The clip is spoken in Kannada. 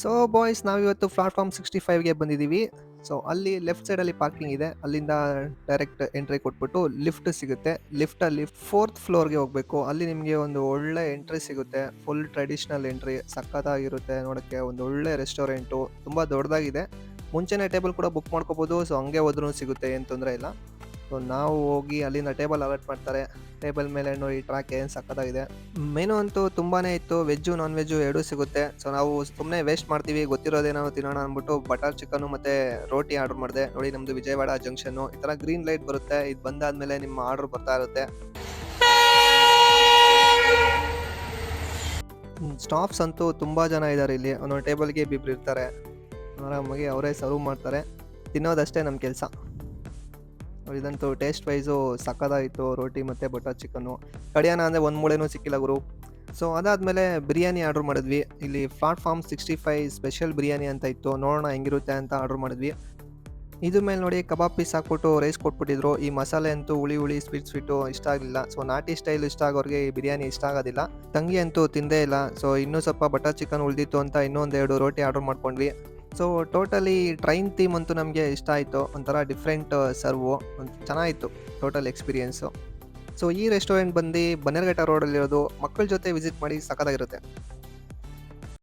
ಸೊ ಬಾಯ್ಸ್, ನಾವಿವತ್ತು ಪ್ಲಾಟ್ಫಾರ್ಮ್ 65ಗೆ ಬಂದಿದ್ದೀವಿ. ಸೊ ಅಲ್ಲಿ ಲೆಫ್ಟ್ ಸೈಡಲ್ಲಿ ಪಾರ್ಕಿಂಗ್ ಇದೆ. ಅಲ್ಲಿಂದ ಡೈರೆಕ್ಟ್ ಎಂಟ್ರಿ ಕೊಟ್ಬಿಟ್ಟು ಲಿಫ್ಟ್ ಸಿಗುತ್ತೆ. ಲಿಫ್ಟಲ್ಲಿ 4th ಫ್ಲೋರ್ಗೆ ಹೋಗಬೇಕು. ಅಲ್ಲಿ ನಿಮಗೆ ಒಂದು ಒಳ್ಳೆ ಎಂಟ್ರಿ ಸಿಗುತ್ತೆ. ಫುಲ್ ಟ್ರೆಡಿಷನಲ್ ಎಂಟ್ರಿ, ಸಕ್ಕತ್ತಾಗಿರುತ್ತೆ ನೋಡೋಕ್ಕೆ. ಒಂದು ಒಳ್ಳೆ ರೆಸ್ಟೋರೆಂಟು, ತುಂಬ ದೊಡ್ಡದಾಗಿದೆ. ಮುಂಚೆನೇ ಟೇಬಲ್ ಕೂಡ ಬುಕ್ ಮಾಡ್ಕೋಬೋದು. ಸೊ ಹಂಗೆ ಹೋದ್ರೂ ಸಿಗುತ್ತೆ, ಏನು ತೊಂದರೆ ಇಲ್ಲ. ಸೊ ನಾವು ಹೋಗಿ ಅಲ್ಲಿಂದ ಟೇಬಲ್ ಅಲಾಟ್ ಮಾಡ್ತಾರೆ. ಟೇಬಲ್ ಮೇಲೆ ನೋಡಿ ಟ್ರ್ಯಾಕ್ ಏನು ಸಕ್ಕತ್ತಾಗಿದೆ. ಮೆನು ಅಂತೂ ತುಂಬಾನೇ ಇತ್ತು. ವೆಜ್ಜು ನಾನ್ ವೆಜ್ಜು ಎರಡೂ ಸಿಗುತ್ತೆ. ಸೊ ನಾವು ಸುಮ್ಮನೆ ವೇಸ್ಟ್ ಮಾಡ್ತೀವಿ, ಗೊತ್ತಿರೋದೇನೋ ತಿನ್ನೋಣ ಅಂದ್ಬಿಟ್ಟು ಬಟರ್ ಚಿಕನ್ನು ಮತ್ತು ರೋಟಿ ಆರ್ಡರ್ ಮಾಡಿದೆ. ನೋಡಿ, ನಮ್ಮದು ವಿಜಯವಾಡ ಜಂಕ್ಷನ್ನು. ಈ ಥರ ಗ್ರೀನ್ ಲೈಟ್ ಬರುತ್ತೆ. ಇದು ಬಂದಾದಮೇಲೆ ನಿಮ್ಮ ಆರ್ಡರ್ ಬರ್ತಾ ಇರುತ್ತೆ. ಸ್ಟಾಫ್ಸ್ ಅಂತೂ ತುಂಬ ಜನ ಇದ್ದಾರೆ ಇಲ್ಲಿ. ಒಂದೊಂದು ಟೇಬಲ್ಗೆ ಇಬ್ಬಿಬ್ರು ಇರ್ತಾರೆ. ಆರಾಮಾಗಿ ಅವರೇ ಸರ್ವ್ ಮಾಡ್ತಾರೆ. ತಿನ್ನೋದಷ್ಟೇ ನಮ್ಮ ಕೆಲಸ. ಇದಂತೂ ಟೇಸ್ಟ್ ವೈಸು ಸಕ್ಕತ್ತಾಗಿತ್ತು, ರೋಟಿ ಮತ್ತು ಬಟರ್ ಚಿಕನ್ನು. ಕಡಿಯೋಣ ಅಂದರೆ ಒಂದು ಮೂಳೆನೂ ಸಿಕ್ಕಿಲ್ಲ ಗುರು. ಸೊ ಅದಾದಮೇಲೆ ಬಿರಿಯಾನಿ ಆರ್ಡ್ರ್ ಮಾಡಿದ್ವಿ. ಇಲ್ಲಿ ಪ್ಲಾಟ್ಫಾರ್ಮ್ 65 ಸ್ಪೆಷಲ್ ಬಿರಿಯಾನಿ ಅಂತ ಇತ್ತು. ನೋಡೋಣ ಹೆಂಗಿರುತ್ತೆ ಅಂತ ಆರ್ಡ್ರ್ ಮಾಡಿದ್ವಿ. ಇದ್ರ ಮೇಲೆ ನೋಡಿ ಕಬಾಬ್ ಪೀಸ್ ಹಾಕ್ಬಿಟ್ಟು ರೈಸ್ ಕೊಟ್ಬಿಟ್ಟಿದ್ರು. ಈ ಮಸಾಲೆ ಅಂತೂ ಹುಳಿ ಸ್ವೀಟು ಇಷ್ಟ ಆಗಲಿಲ್ಲ. ಸೊ ನಾಟಿ ಸ್ಟೈಲ್ ಇಷ್ಟ ಆಗೋರಿಗೆ ಈ ಬಿರಿಯಾನಿ ಇಷ್ಟ ಆಗೋದಿಲ್ಲ. ತಂಗಿ ಅಂತೂ ತಿಂದೇ ಇಲ್ಲ. ಸೊ ಇನ್ನೂ ಸ್ವಲ್ಪ ಬಟರ್ ಚಿಕನ್ ಉಳಿದಿತ್ತು ಅಂತ ಇನ್ನೊಂದೆರಡು ರೋಟಿ ಆರ್ಡ್ರ್ ಮಾಡ್ಕೊಂಡ್ವಿ. ಸೊ ಟೋಟಲಿ ಟ್ರೈನ್ ಥೀಮ್ ಅಂತೂ ನಮಗೆ ಇಷ್ಟ ಆಯಿತು. ಒಂಥರ ಡಿಫ್ರೆಂಟ್ ಸರ್ವು, ಚೆನ್ನಾಗಿತ್ತು ಟೋಟಲ್ ಎಕ್ಸ್ಪೀರಿಯೆನ್ಸು. ಸೊ ಈ ರೆಸ್ಟೋರೆಂಟ್ ಬಂದು ಬನ್ನೇರ್ಘಟ್ಟ ರೋಡಲ್ಲಿರೋದು. ಮಕ್ಕಳ ಜೊತೆ ವಿಸಿಟ್ ಮಾಡಿ, ಸಕ್ಕತ್ತಾಗಿರುತ್ತೆ.